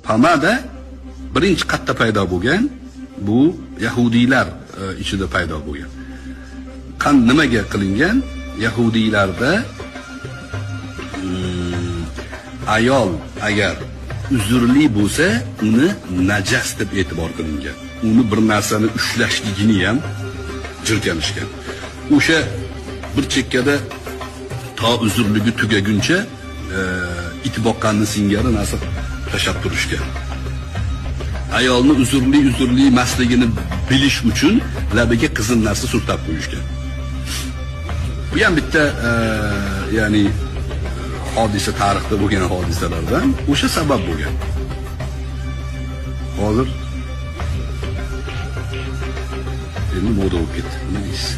Pomada birinchi qatta paydo bo'lgan, bu yahudiylar ichida paydo bo'lgan. Nimaga qilingan? Yahudiylarda ayol agar uzrli bo'lsa, uni najas deb e'tibor qilingan. Uni bir narsani ushlashligini ham jirkanishgan. O'sha bir chekkada to uzrligi tugaguncha it boqqanni singari narsa tashab turishgan. Ayolni uzrli emasligini bilish uchun labiga qizil narsa surtab qo'yishgan. Bu ham bitta ya'ni hodisa, tarixda bo'lgan hodisalardan o'sha sabab bo'lgan. Hozir endi moda bo'lib ketdi. Nima deysiz?